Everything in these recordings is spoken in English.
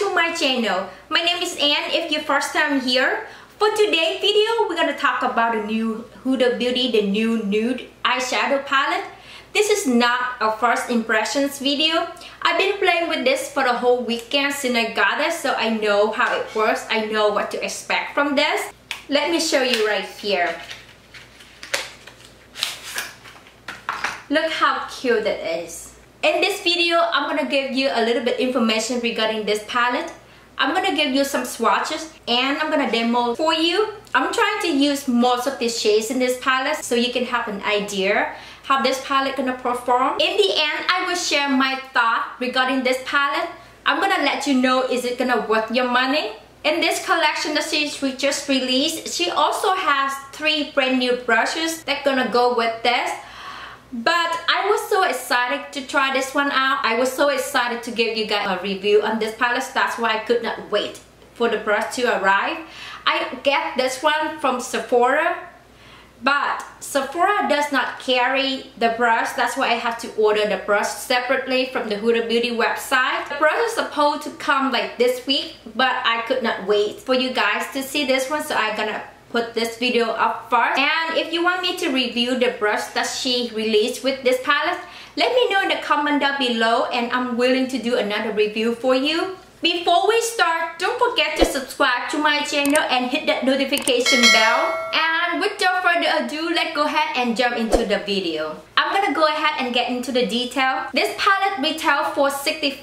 to my channel. My name is Anne if you're first time here. For today's video, we're gonna talk about the new Huda Beauty the New Nude Eyeshadow palette. This is not a first impressions video. I've been playing with this for the whole weekend since I got it, so I know how it works. I know what to expect from this. Let me show you right here. Look how cute it is. In this video, I'm gonna give you a little bit information regarding this palette. I'm gonna give you some swatches and I'm gonna demo for you. I'm trying to use most of the shades in this palette so you can have an idea how this palette gonna perform. In the end, I will share my thought regarding this palette. I'm gonna let you know is it gonna worth your money. In this collection that she just released, she also has 3 brand new brushes that gonna go with this. But I was so excited to try this one out. I was so excited to give you guys a review on this palette. That's why I could not wait for the brush to arrive. I get this one from Sephora, but Sephora does not carry the brush. That's why I have to order the brush separately from the Huda Beauty website. The brush is supposed to come like this week, but I could not wait for you guys to see this one, so I'm gonna put this video up first. And if you want me to review the brush that she released with this palette, let me know in the comment down below and I'm willing to do another review for you. Before we start, don't forget to subscribe to my channel and hit that notification bell. And without further ado, let's go ahead and jump into the video. I'm gonna go ahead and get into the detail. This palette retails for $65.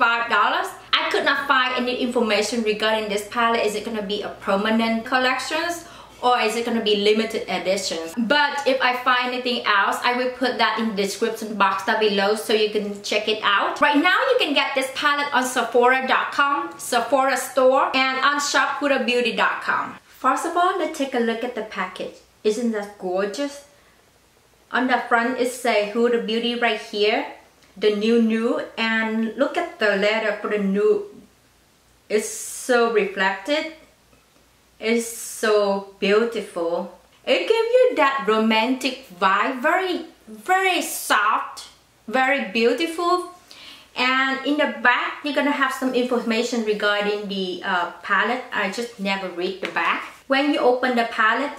I could not find any information regarding this palette. Is it gonna be a permanent collections? Or is it going to be limited editions? But if I find anything else, I will put that in the description box down below so you can check it out. Right now, you can get this palette on Sephora.com, Sephora store, and on shophudabeauty.com. First of all, let's take a look at the package. Isn't that gorgeous? On the front, it says Huda Beauty right here, the new nude, and look at the letter for the nude. It's so reflected. It's so beautiful. It gives you that romantic vibe, very soft, very beautiful. And in the back, you're gonna have some information regarding the palette. I just never read the back. When you open the palette,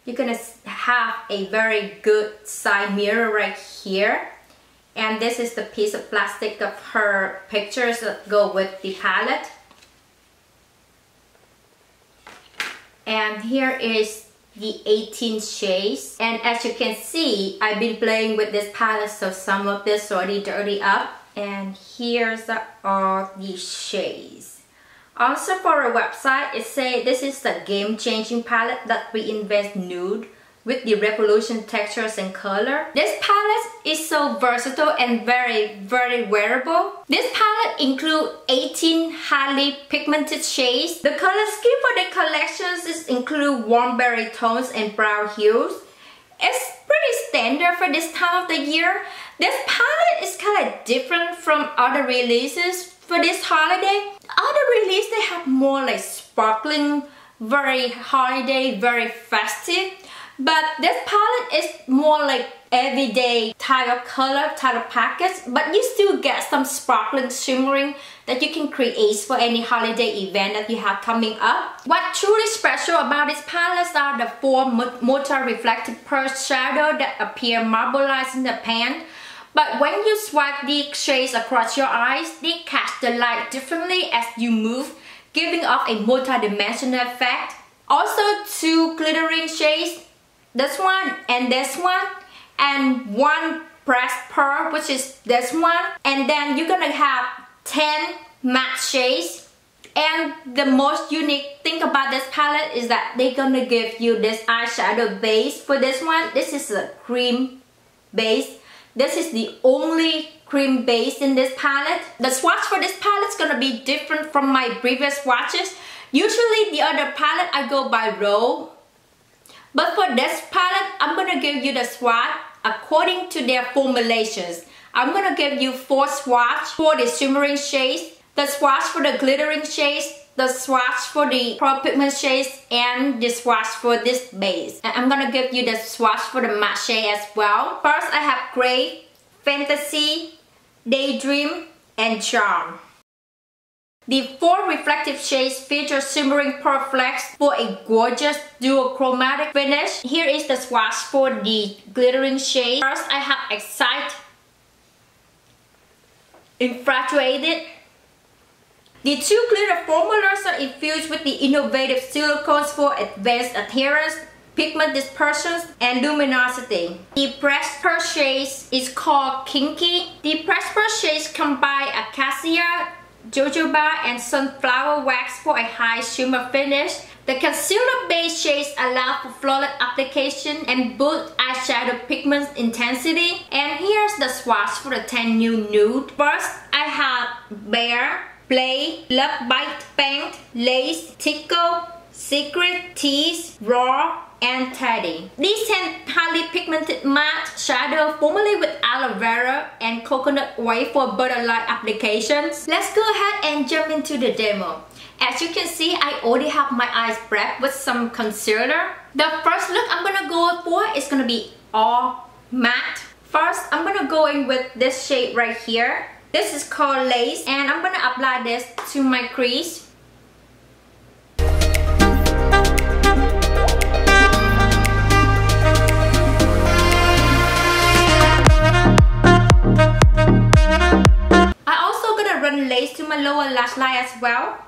you're gonna have a very good side mirror right here. And this is the piece of plastic of her pictures that go with the palette. And here is the 18 shades. And as you can see, I've been playing with this palette, so some of this already dirty up. And here's all the shades. Also for our website, it says this is the game-changing palette that reinvents nude with the revolution textures and color. This palette is so versatile and very wearable. This palette includes 18 highly pigmented shades. The color scheme for the collections include warm berry tones and brown hues. It's pretty standard for this time of the year. This palette is kind of different from other releases for this holiday. Other releases, they have more like sparkling, very holiday, very festive. But this palette is more like everyday type of color, type of package, but you still get some sparkling shimmering that you can create for any holiday event that you have coming up. What's truly special about this palette are the 4 multi-reflective pearl shadow that appear marbleized in the pan. But when you swipe the shades across your eyes, they catch the light differently as you move, giving off a multi-dimensional effect. Also 2 glittering shades, this one and this one, and 1 pressed pearl, which is this one. And then you're gonna have 10 matte shades. And the most unique thing about this palette is that they're gonna give you this eyeshadow base for this one. This is a cream base. This is the only cream base in this palette. The swatch for this palette is gonna be different from my previous swatches. Usually the other palette I go by row. But for this palette, I'm gonna give you the swatch according to their formulations. I'm gonna give you 4 swatches for the shimmering shades, the swatch for the glittering shades, the swatch for the pearl pigment shades, and the swatch for this base. And I'm gonna give you the swatch for the matte shade as well. First, I have Gray, Fantasy, Daydream, and Charm. The 4 reflective shades feature shimmering pearl flecks for a gorgeous dual chromatic finish. Here is the swatch for the glittering shade. First, I have Excite, Infatuated. The 2 glitter formulas are infused with the innovative silicones for advanced adherence, pigment dispersion, and luminosity. The pressed pearl shades is called Kinky. The pressed pearl shades combine acacia, jojoba, and sunflower wax for a high shimmer finish. The concealer-based shades allow for flawless application and boost eyeshadow pigment intensity. And here's the swatch for the 10 New Nude. First, I have Bare, Play, Love Bite Paint, Lace, Tickle, Secret, Tease, Raw, and Teddy. These 10 highly pigmented matte shadow formulated with aloe vera and coconut oil for butterlight applications. Let's go ahead and jump into the demo. As you can see, I already have my eyes prepped with some concealer. The first look I'm gonna go for is gonna be all matte. First, I'm gonna go in with this shade right here. This is called Lace, and I'm gonna apply this to my crease. Run lace to my lower lash line as well.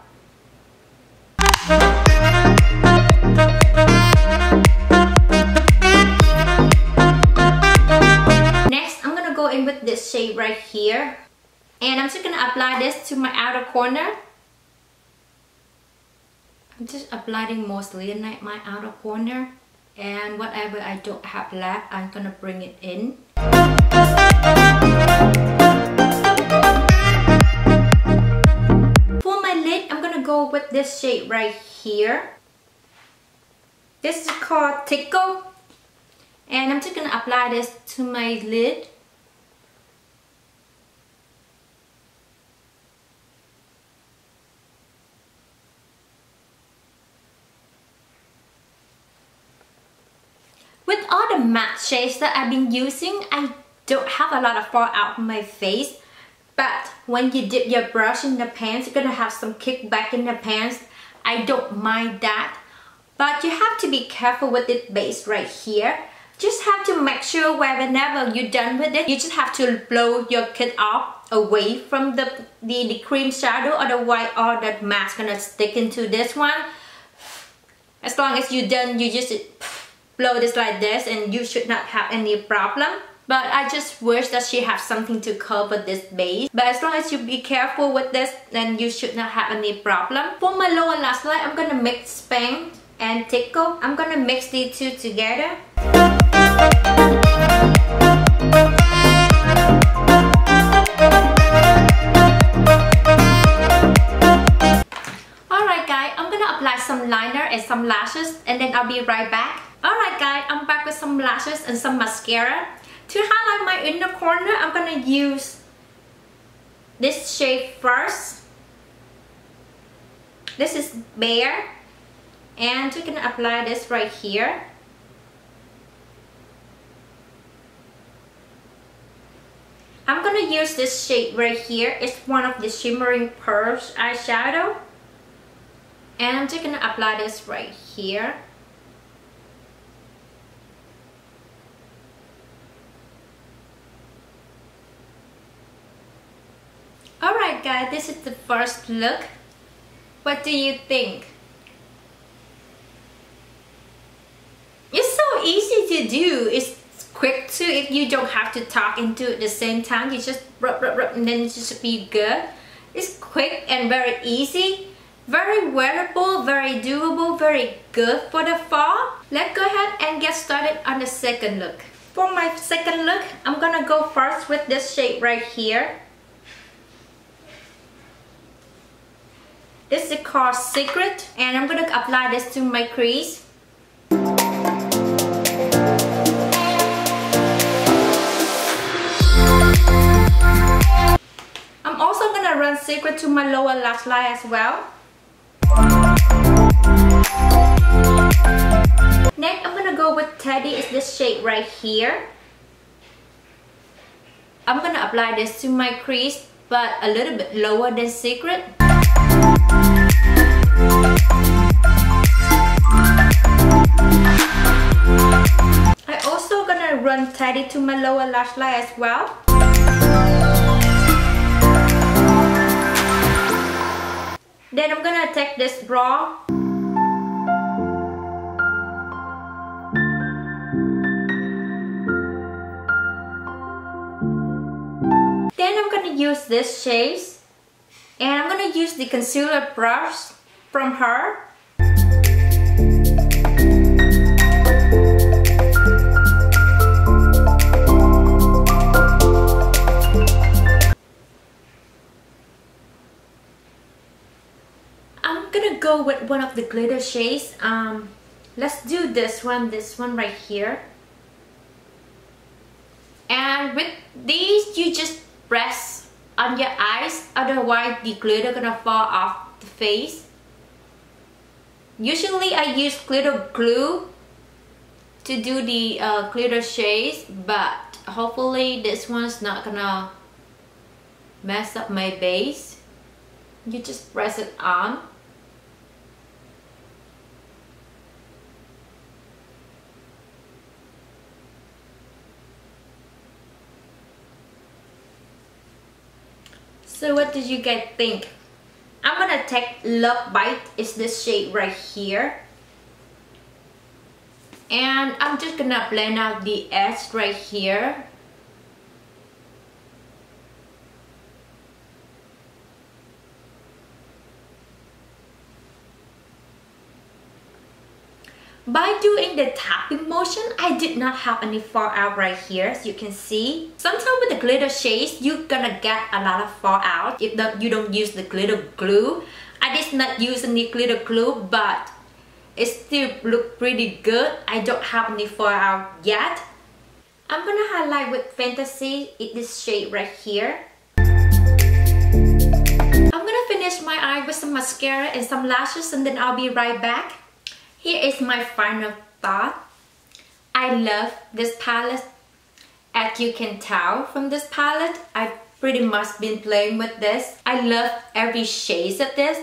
Next, I'm gonna go in with this shade right here, and I'm just gonna apply this to my outer corner. I'm just applying mostly in my outer corner, and whatever I don't have left, I'm gonna bring it in. Go with this shade right here. This is called Tickle, and I'm just gonna apply this to my lid. With all the matte shades that I've been using, I don't have a lot of fallout on my face. But when you dip your brush in the pans, you're gonna have some kickback in the pans. I don't mind that. But you have to be careful with this base right here. Just have to make sure whenever you're done with it, you just have to blow your kit off away from the cream shadow, otherwise all that matte's gonna stick into this one. As long as you're done, you just blow this like this and you should not have any problem. But I just wish that she has something to cover this base. But as long as you be careful with this, then you should not have any problem. For my lower lash line, I'm gonna mix Paint and Tickle. I'm gonna mix the two together. Alright guys, I'm gonna apply some liner and some lashes, and then I'll be right back. Alright guys, I'm back with some lashes and some mascara. To highlight my inner corner, I'm gonna use this shade first. This is Bare, and we're gonna apply this right here. I'm gonna use this shade right here. It's one of the shimmering pearls eyeshadow, and I'm just gonna apply this right here. Alright guys, this is the first look. What do you think? It's so easy to do. It's quick too. If you don't have to talk into it at the same time, you just rub and then it should be good. It's quick and very easy. Very wearable, very doable, very good for the fall. Let's go ahead and get started on the second look. For my second look, I'm gonna go first with this shade right here. This is called Secret, and I'm gonna apply this to my crease. I'm also gonna run Secret to my lower lash line as well. Next, I'm gonna go with Teddy. It's this shade right here. I'm gonna apply this to my crease, but a little bit lower than Secret. I also gonna run Teddy to my lower lash line as well. Then I'm gonna take this brow. Then I'm gonna use this shade. And I'm gonna use the concealer brush from Therr. I'm gonna go with one of the glitter shades. Let's do this one right here. And with these, you just press on your eyes, otherwise the glitter gonna fall off the face. Usually I use glitter glue to do the glitter shades, but hopefully this one's not gonna mess up my base. You just press it on. So what did you guys think? I'm gonna take Love Bite, it's this shade right here. And I'm just gonna blend out the edge right here. By doing the tapping motion, I did not have any fallout right here, as you can see. Sometimes with the glitter shades, you're gonna get a lot of fallout if you don't use the glitter glue. I did not use any glitter glue, but it still look pretty good. I don't have any fallout yet. I'm gonna highlight with Fantasy in this shade right here. I'm gonna finish my eye with some mascara and some lashes, and then I'll be right back. Here is my final thought. I love this palette. As you can tell from this palette, I've pretty much been playing with this. I love every shade of this.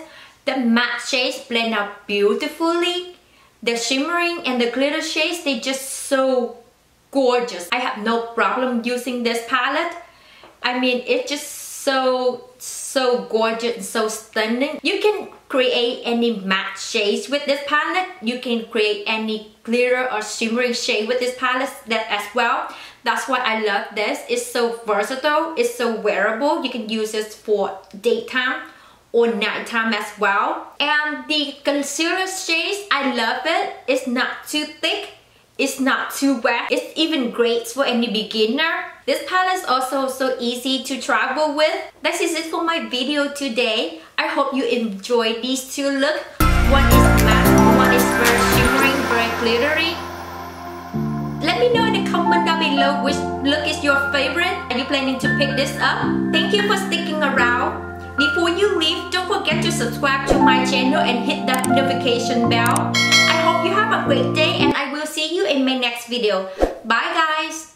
The matte shades blend out beautifully. The shimmering and the glitter shades, they just so gorgeous. I have no problem using this palette. I mean, it's just so gorgeous and so stunning. You can create any matte shades with this palette. You can create any glitter or shimmering shade with this palette as well. That's why I love this. It's so versatile. It's so wearable. You can use this for daytime or nighttime as well. And the concealer shades, I love it. It's not too thick. It's not too wet. It's even great for any beginner. This palette is also so easy to travel with. That is it for my video today. I hope you enjoyed these two looks. One is matte, one is very shimmering, very glittery. Let me know in the comment down below which look is your favorite. Are you planning to pick this up? Thank you for sticking around. Before you leave, don't forget to subscribe to my channel and hit that notification bell. I hope you have a great day, and I will see you in my next video. Bye guys!